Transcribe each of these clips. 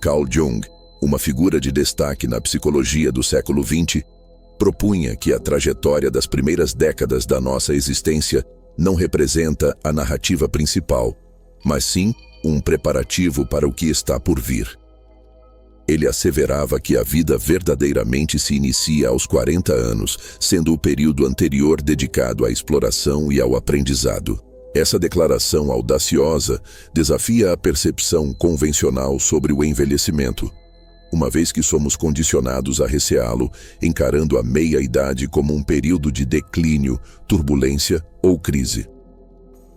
Carl Jung, uma figura de destaque na psicologia do século XX, propunha que a trajetória das primeiras décadas da nossa existência não representa a narrativa principal, mas sim um preparativo para o que está por vir. Ele asseverava que a vida verdadeiramente se inicia aos 40 anos, sendo o período anterior dedicado à exploração e ao aprendizado. Essa declaração audaciosa desafia a percepção convencional sobre o envelhecimento, uma vez que somos condicionados a receá-lo, encarando a meia-idade como um período de declínio, turbulência ou crise.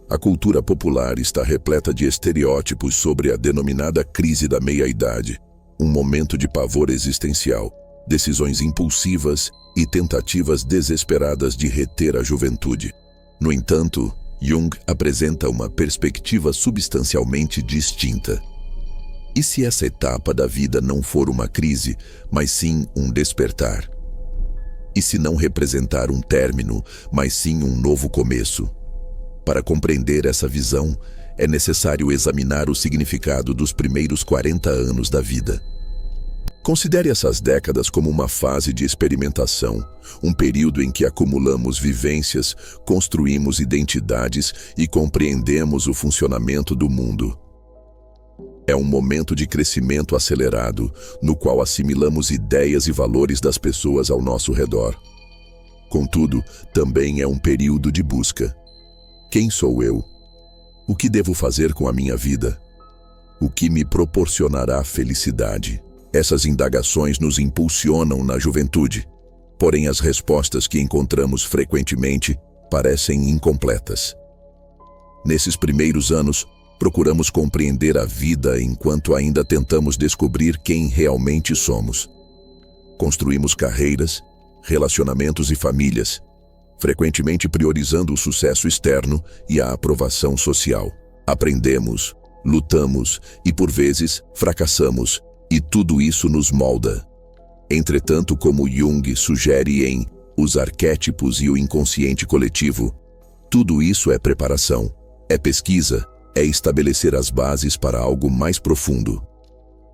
A cultura popular está repleta de estereótipos sobre a denominada crise da meia-idade, um momento de pavor existencial, decisões impulsivas e tentativas desesperadas de reter a juventude. No entanto, Jung apresenta uma perspectiva substancialmente distinta. E se essa etapa da vida não for uma crise, mas sim um despertar? E se não representar um término, mas sim um novo começo? Para compreender essa visão, é necessário examinar o significado dos primeiros 40 anos da vida. Considere essas décadas como uma fase de experimentação, um período em que acumulamos vivências, construímos identidades e compreendemos o funcionamento do mundo. É um momento de crescimento acelerado, no qual assimilamos ideias e valores das pessoas ao nosso redor. Contudo, também é um período de busca. Quem sou eu? O que devo fazer com a minha vida? O que me proporcionará felicidade? Essas indagações nos impulsionam na juventude, porém as respostas que encontramos frequentemente parecem incompletas. Nesses primeiros anos, procuramos compreender a vida enquanto ainda tentamos descobrir quem realmente somos. Construímos carreiras, relacionamentos e famílias, frequentemente priorizando o sucesso externo e a aprovação social. Aprendemos, lutamos e, por vezes, fracassamos, e tudo isso nos molda. Entretanto, como Jung sugere em Os Arquétipos e o Inconsciente Coletivo, tudo isso é preparação, é pesquisa, é estabelecer as bases para algo mais profundo.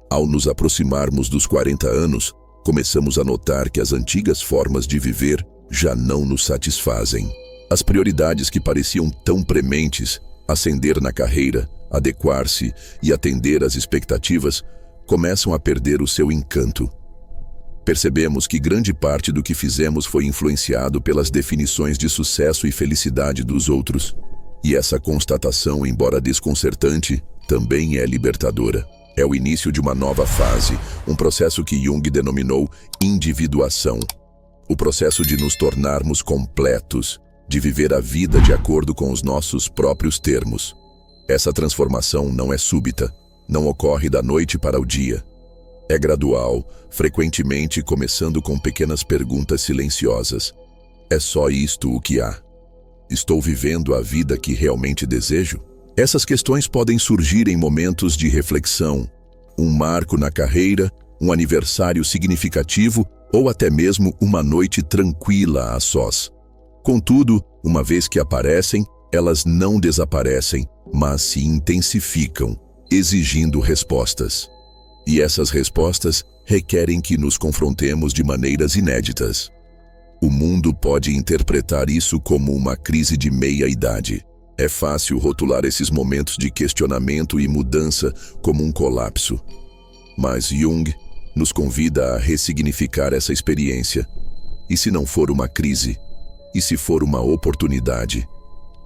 Ao nos aproximarmos dos 40 anos, começamos a notar que as antigas formas de viver já não nos satisfazem. As prioridades que pareciam tão prementes, ascender na carreira, adequar-se e atender às expectativas, começam a perder o seu encanto. Percebemos que grande parte do que fizemos foi influenciado pelas definições de sucesso e felicidade dos outros. E essa constatação, embora desconcertante, também é libertadora. É o início de uma nova fase, um processo que Jung denominou individuação. O processo de nos tornarmos completos, de viver a vida de acordo com os nossos próprios termos. Essa transformação não é súbita, não ocorre da noite para o dia. É gradual, frequentemente começando com pequenas perguntas silenciosas. É só isto o que há? Estou vivendo a vida que realmente desejo? Essas questões podem surgir em momentos de reflexão, um marco na carreira, um aniversário significativo ou até mesmo uma noite tranquila a sós. Contudo, uma vez que aparecem, elas não desaparecem, mas se intensificam, exigindo respostas. E essas respostas requerem que nos confrontemos de maneiras inéditas. O mundo pode interpretar isso como uma crise de meia-idade. É fácil rotular esses momentos de questionamento e mudança como um colapso. Mas Jung nos convida a ressignificar essa experiência. E se não for uma crise? E se for uma oportunidade?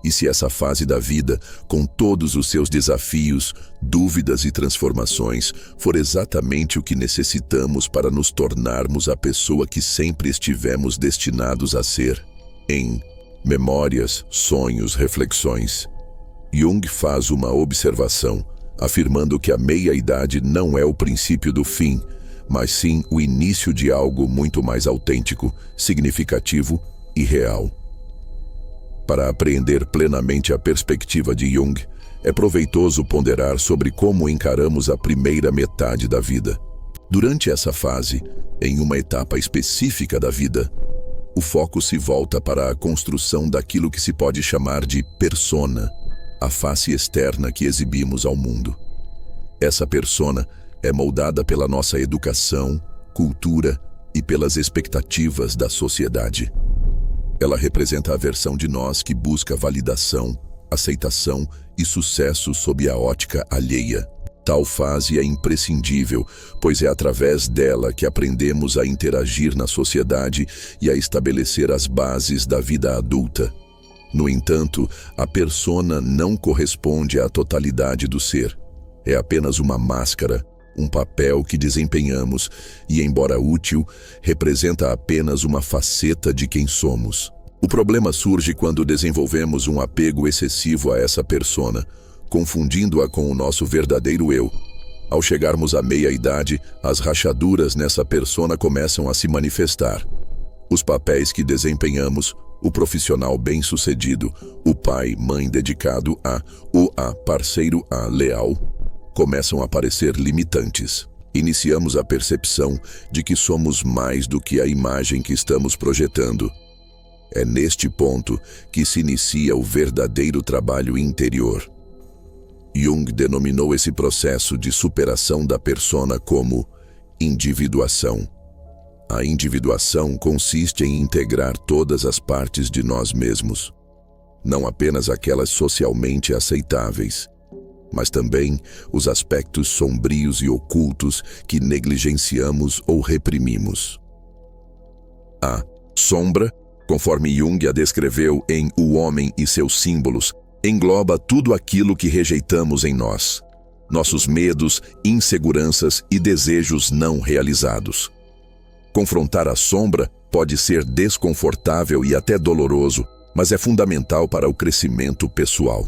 E se essa fase da vida, com todos os seus desafios, dúvidas e transformações, for exatamente o que necessitamos para nos tornarmos a pessoa que sempre estivemos destinados a ser? Em Memórias, Sonhos, Reflexões, Jung faz uma observação, afirmando que a meia-idade não é o princípio do fim, mas sim o início de algo muito mais autêntico, significativo e real. Para apreender plenamente a perspectiva de Jung, é proveitoso ponderar sobre como encaramos a primeira metade da vida. Durante essa fase, em uma etapa específica da vida, o foco se volta para a construção daquilo que se pode chamar de persona, a face externa que exibimos ao mundo. Essa persona é moldada pela nossa educação, cultura e pelas expectativas da sociedade. Ela representa a versão de nós que busca validação, aceitação e sucesso sob a ótica alheia. Tal fase é imprescindível, pois é através dela que aprendemos a interagir na sociedade e a estabelecer as bases da vida adulta. No entanto, a persona não corresponde à totalidade do ser. É apenas uma máscara, um papel que desempenhamos e, embora útil, representa apenas uma faceta de quem somos. O problema surge quando desenvolvemos um apego excessivo a essa persona, confundindo-a com o nosso verdadeiro eu. Ao chegarmos à meia-idade, as rachaduras nessa persona começam a se manifestar. Os papéis que desempenhamos, o profissional bem-sucedido, o pai, mãe dedicado a, o parceiro leal, começam a parecer limitantes. Iniciamos a percepção de que somos mais do que a imagem que estamos projetando. É neste ponto que se inicia o verdadeiro trabalho interior. Jung denominou esse processo de superação da persona como individuação. A individuação consiste em integrar todas as partes de nós mesmos, não apenas aquelas socialmente aceitáveis, mas também os aspectos sombrios e ocultos que negligenciamos ou reprimimos. A sombra, conforme Jung a descreveu em O Homem e seus Símbolos, engloba tudo aquilo que rejeitamos em nós, nossos medos, inseguranças e desejos não realizados. Confrontar a sombra pode ser desconfortável e até doloroso, mas é fundamental para o crescimento pessoal.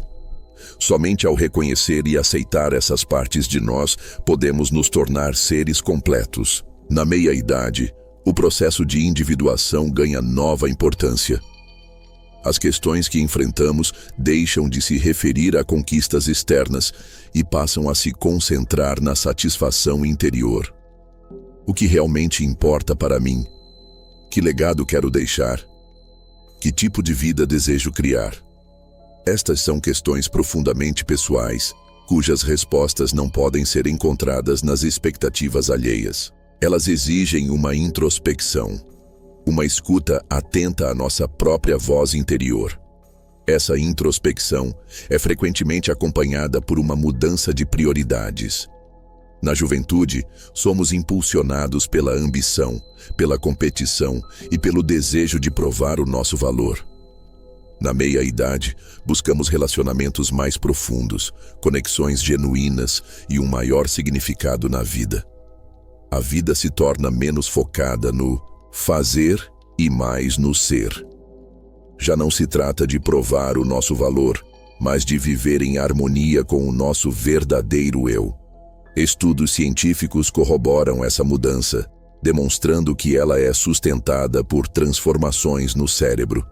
Somente ao reconhecer e aceitar essas partes de nós, podemos nos tornar seres completos. Na meia-idade, o processo de individuação ganha nova importância. As questões que enfrentamos deixam de se referir a conquistas externas e passam a se concentrar na satisfação interior. O que realmente importa para mim? Que legado quero deixar? Que tipo de vida desejo criar? Estas são questões profundamente pessoais, cujas respostas não podem ser encontradas nas expectativas alheias. Elas exigem uma introspecção, uma escuta atenta à nossa própria voz interior. Essa introspecção é frequentemente acompanhada por uma mudança de prioridades. Na juventude, somos impulsionados pela ambição, pela competição e pelo desejo de provar o nosso valor. Na meia-idade, buscamos relacionamentos mais profundos, conexões genuínas e um maior significado na vida. A vida se torna menos focada no fazer e mais no ser. Já não se trata de provar o nosso valor, mas de viver em harmonia com o nosso verdadeiro eu. Estudos científicos corroboram essa mudança, demonstrando que ela é sustentada por transformações no cérebro.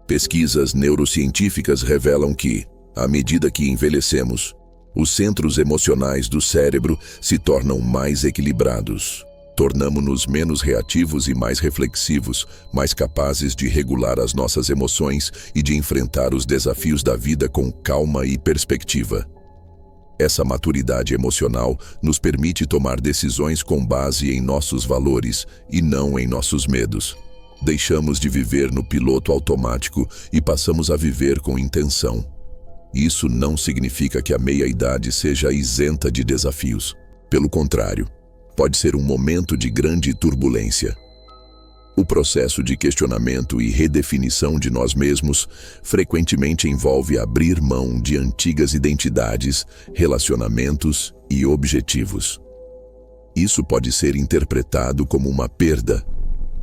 Pesquisas neurocientíficas revelam que, à medida que envelhecemos, os centros emocionais do cérebro se tornam mais equilibrados. Tornamo-nos menos reativos e mais reflexivos, mais capazes de regular as nossas emoções e de enfrentar os desafios da vida com calma e perspectiva. Essa maturidade emocional nos permite tomar decisões com base em nossos valores e não em nossos medos. Deixamos de viver no piloto automático e passamos a viver com intenção. Isso não significa que a meia-idade seja isenta de desafios. Pelo contrário, pode ser um momento de grande turbulência. O processo de questionamento e redefinição de nós mesmos frequentemente envolve abrir mão de antigas identidades, relacionamentos e objetivos. Isso pode ser interpretado como uma perda,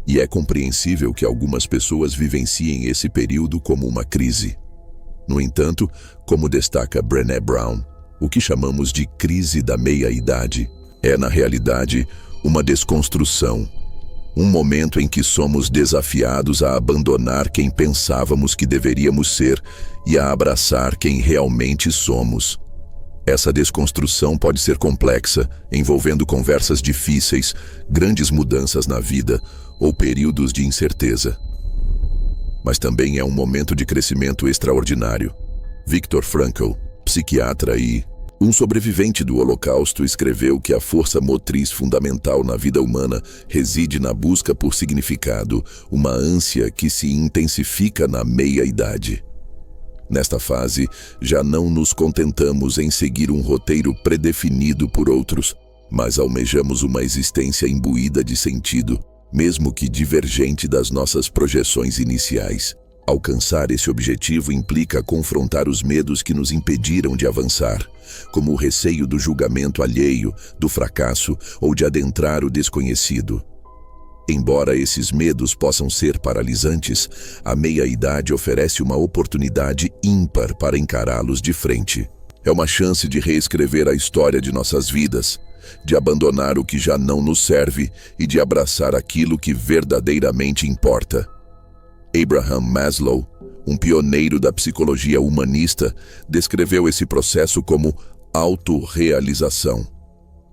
e é compreensível que algumas pessoas vivenciem esse período como uma crise. No entanto, como destaca Brené Brown, o que chamamos de crise da meia-idade é, na realidade, uma desconstrução. Um momento em que somos desafiados a abandonar quem pensávamos que deveríamos ser e a abraçar quem realmente somos. Essa desconstrução pode ser complexa, envolvendo conversas difíceis, grandes mudanças na vida ou períodos de incerteza. Mas também é um momento de crescimento extraordinário. Viktor Frankl, psiquiatra e Um sobrevivente do Holocausto escreveu que a força motriz fundamental na vida humana reside na busca por significado, uma ânsia que se intensifica na meia-idade. Nesta fase, já não nos contentamos em seguir um roteiro predefinido por outros, mas almejamos uma existência imbuída de sentido, mesmo que divergente das nossas projeções iniciais. Alcançar esse objetivo implica confrontar os medos que nos impediram de avançar, como o receio do julgamento alheio, do fracasso ou de adentrar o desconhecido. Embora esses medos possam ser paralisantes, a meia-idade oferece uma oportunidade ímpar para encará-los de frente. É uma chance de reescrever a história de nossas vidas, de abandonar o que já não nos serve e de abraçar aquilo que verdadeiramente importa. Abraham Maslow, um pioneiro da psicologia humanista, descreveu esse processo como autorrealização,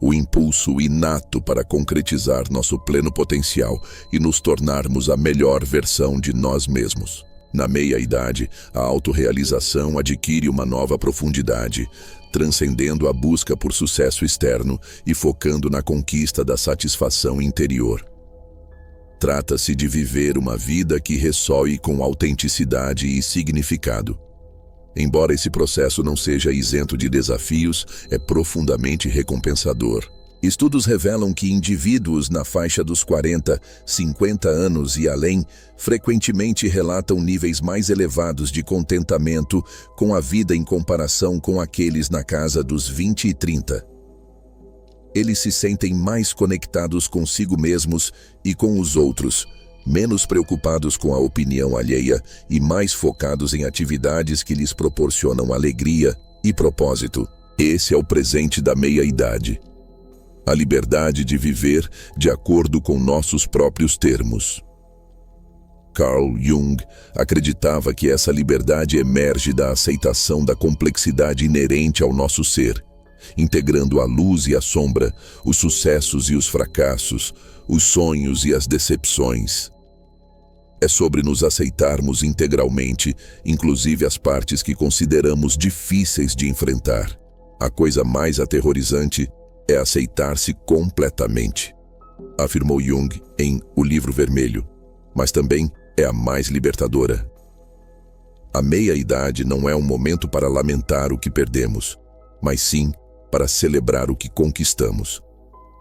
o impulso inato para concretizar nosso pleno potencial e nos tornarmos a melhor versão de nós mesmos. Na meia-idade, a autorrealização adquire uma nova profundidade, transcendendo a busca por sucesso externo e focando na conquista da satisfação interior. Trata-se de viver uma vida que ressoe com autenticidade e significado. Embora esse processo não seja isento de desafios, é profundamente recompensador. Estudos revelam que indivíduos na faixa dos 40, 50 anos e além frequentemente relatam níveis mais elevados de contentamento com a vida em comparação com aqueles na casa dos 20 e 30. Eles se sentem mais conectados consigo mesmos e com os outros, menos preocupados com a opinião alheia e mais focados em atividades que lhes proporcionam alegria e propósito. Esse é o presente da meia-idade. A liberdade de viver de acordo com nossos próprios termos. Carl Jung acreditava que essa liberdade emerge da aceitação da complexidade inerente ao nosso ser, integrando a luz e a sombra, os sucessos e os fracassos, os sonhos e as decepções. É sobre nos aceitarmos integralmente, inclusive as partes que consideramos difíceis de enfrentar. A coisa mais aterrorizante é aceitar-se completamente, afirmou Jung em O Livro Vermelho, mas também é a mais libertadora. A meia-idade não é um momento para lamentar o que perdemos, mas sim para celebrar o que conquistamos.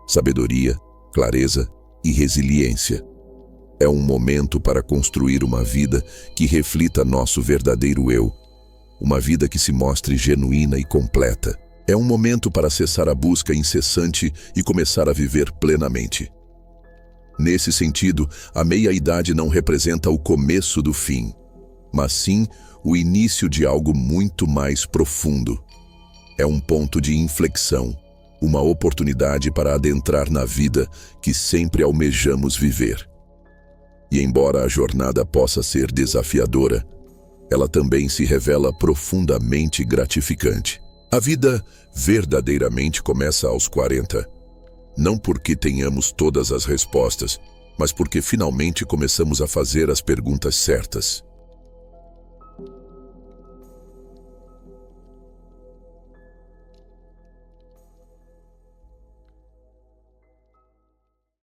Sabedoria, clareza e resiliência. É um momento para construir uma vida que reflita nosso verdadeiro eu, uma vida que se mostre genuína e completa. É um momento para cessar a busca incessante e começar a viver plenamente. Nesse sentido, a meia-idade não representa o começo do fim, mas sim o início de algo muito mais profundo. É um ponto de inflexão, uma oportunidade para adentrar na vida que sempre almejamos viver. E embora a jornada possa ser desafiadora, ela também se revela profundamente gratificante. A vida verdadeiramente começa aos 40, não porque tenhamos todas as respostas, mas porque finalmente começamos a fazer as perguntas certas.